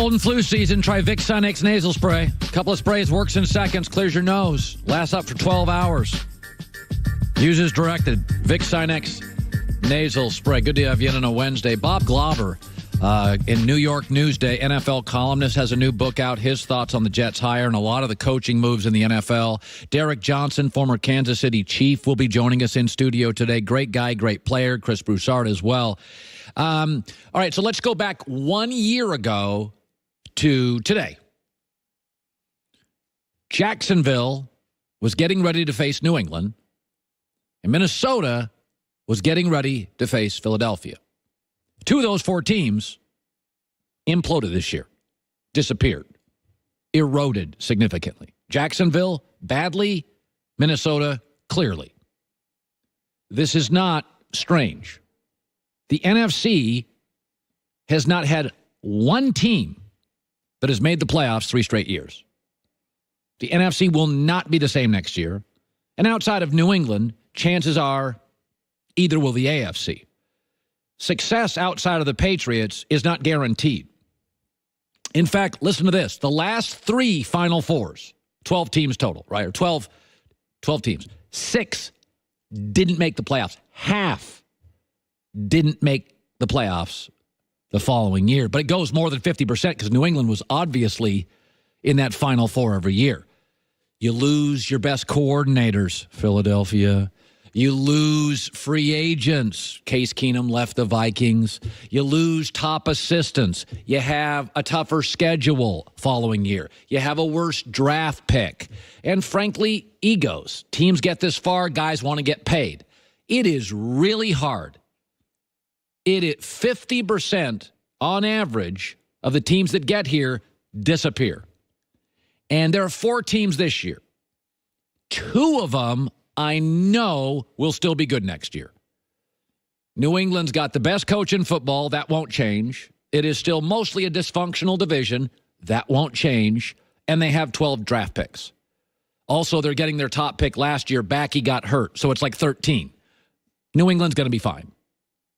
Cold and flu season, try Vicks Sinex nasal spray. A couple of sprays works in seconds, clears your nose, lasts up for 12 hours. Use as directed. Vicks Sinex nasal spray. Good to have you in on a Wednesday. Bob Glauber, in New York Newsday, NFL columnist, has a new book out. His thoughts on the Jets hire and a lot of the coaching moves in the NFL. Derek Johnson, former Kansas City Chief, will be joining us in studio today. Great guy, great player. Chris Broussard as well. All right, so let's go back 1 year ago to today. Jacksonville was getting ready to face New England, and Minnesota was getting ready to face Philadelphia. Two of those four teams imploded this year, disappeared, eroded significantly. Jacksonville, badly. Minnesota, clearly. This is not strange. The NFC has not had one team that has made the playoffs 3 straight years. The NFC will not be the same next year. And outside of New England, chances are either will the AFC. Success outside of the Patriots is not guaranteed. In fact, listen to this. The last 3 Final Fours, 12 teams total, right? Or 12 teams. 6 didn't make the playoffs. Half didn't make the playoffs the following year. But it goes more than 50% because New England was obviously in that Final Four every year. You lose your best coordinators, Philadelphia. You lose free agents. Case Keenum left the Vikings. You lose top assistants. You have a tougher schedule following year. You have a worse draft pick. And frankly, egos. Teams get this far, guys want to get paid. It is really hard. 50% on average of the teams that get here disappear. And there are 4 teams this year. 2 of them I know will still be good next year. New England's got the best coach in football. That won't change. It is still mostly a dysfunctional division. That won't change. And they have 12 draft picks. Also, they're getting their top pick last year back. He got hurt. So it's like 13. New England's going to be fine.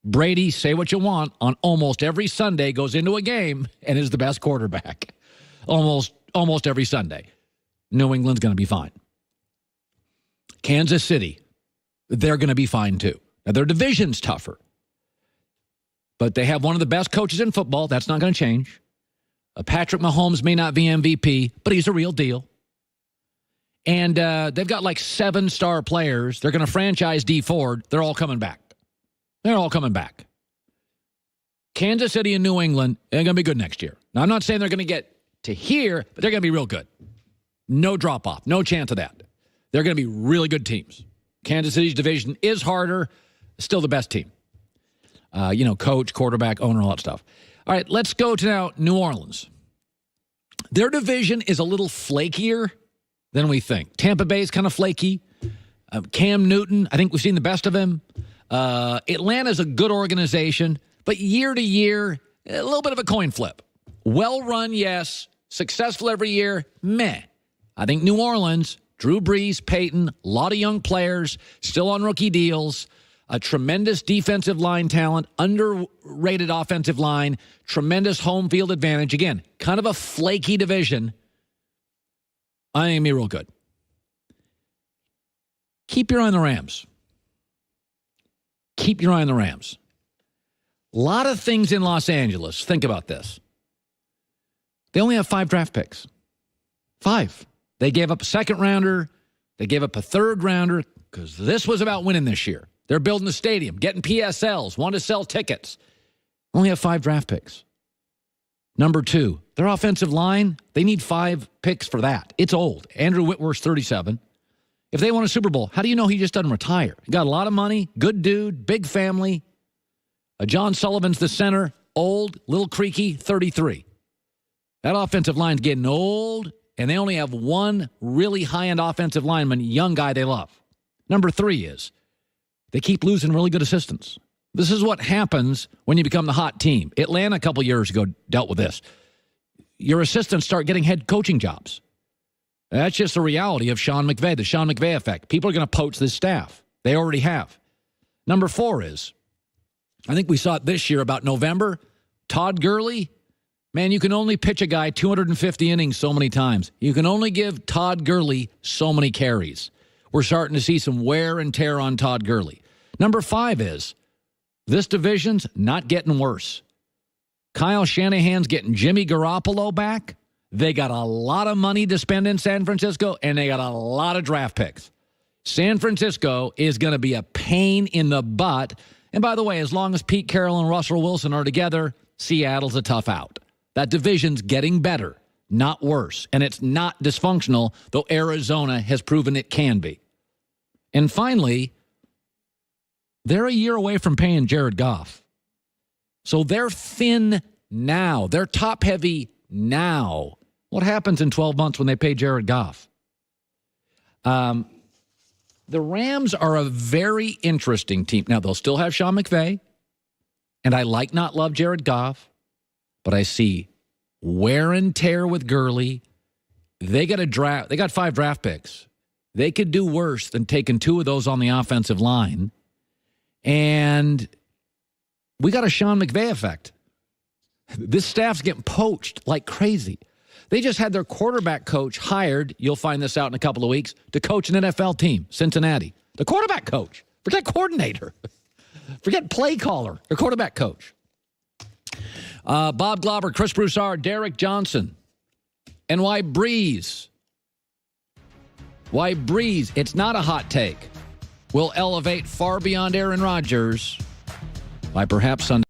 Brady, say what you want, on almost every Sunday goes into a game and is the best quarterback. Almost every Sunday. New England's going to be fine. Kansas City, they're going to be fine too. Now, their division's tougher. But they have one of the best coaches in football. That's not going to change. Patrick Mahomes may not be MVP, but he's a real deal. And they've got like 7 star players. They're going to franchise Dee Ford. They're all coming back. They're all coming back. Kansas City and New England, they're going to be good next year. Now, I'm not saying they're going to get to here, but they're going to be real good. No drop-off. No chance of that. They're going to be really good teams. Kansas City's division is harder. Still the best team. Coach, quarterback, owner, all that stuff. All right, let's go to now New Orleans. Their division is a little flakier than we think. Tampa Bay is kind of flaky. Cam Newton, I think we've seen the best of him. Atlanta's a good organization, but year to year, a little bit of a coin flip. Well run, yes. Successful every year, meh. I think New Orleans, Drew Brees, Peyton, a lot of young players, still on rookie deals, a tremendous defensive line talent, underrated offensive line, tremendous home field advantage. Again, kind of a flaky division. I think it'll be real good. Keep your eye on the Rams. Keep your eye on the Rams. A lot of things in Los Angeles. Think about this. They only have 5 draft picks. 5. They gave up a 2nd rounder. They gave up a 3rd rounder because this was about winning this year. They're building the stadium, getting PSLs, want to sell tickets. Only have 5 draft picks. Number 2, their offensive line, they need 5 picks for that. It's old. Andrew Whitworth's 37. If they won a Super Bowl, how do you know he just doesn't retire? He got a lot of money, good dude, big family. John Sullivan's the center, old, little creaky, 33. That offensive line's getting old, and they only have 1 really high-end offensive lineman, young guy they love. Number 3 is they keep losing really good assistants. This is what happens when you become the hot team. Atlanta a couple years ago dealt with this. Your assistants start getting head coaching jobs. That's just the reality of Sean McVay, the Sean McVay effect. People are going to poach this staff. They already have. Number 4 is, I think we saw it this year about November, Todd Gurley Man, you can only pitch a guy 250 innings so many times. You can only give Todd Gurley so many carries. We're starting to see some wear and tear on Todd Gurley. Number 5 is this division's not getting worse. Kyle Shanahan's getting Jimmy Garoppolo back. They got a lot of money to spend in San Francisco, and they got a lot of draft picks. San Francisco is going to be a pain in the butt. And by the way, as long as Pete Carroll and Russell Wilson are together, Seattle's a tough out. That division's getting better, not worse. And it's not dysfunctional, though Arizona has proven it can be. And finally, they're a year away from paying Jared Goff. So they're thin now. They're top-heavy now. What happens in 12 months when they pay Jared Goff? The Rams are a very interesting team. Now, they'll still have Sean McVay, and I not love Jared Goff, but I see wear and tear with Gurley. They got 5 draft picks. They could do worse than taking 2 of those on the offensive line. And we got a Sean McVay effect. This staff's getting poached like crazy. They just had their quarterback coach hired, you'll find this out in a couple of weeks, to coach an NFL team, Cincinnati. The quarterback coach. Forget coordinator. Forget play caller. Their quarterback coach. Bob Glauber, Chris Broussard, Derek Johnson. And why Breeze? Why Breeze? It's not a hot take. Will elevate far beyond Aaron Rodgers by perhaps Sunday.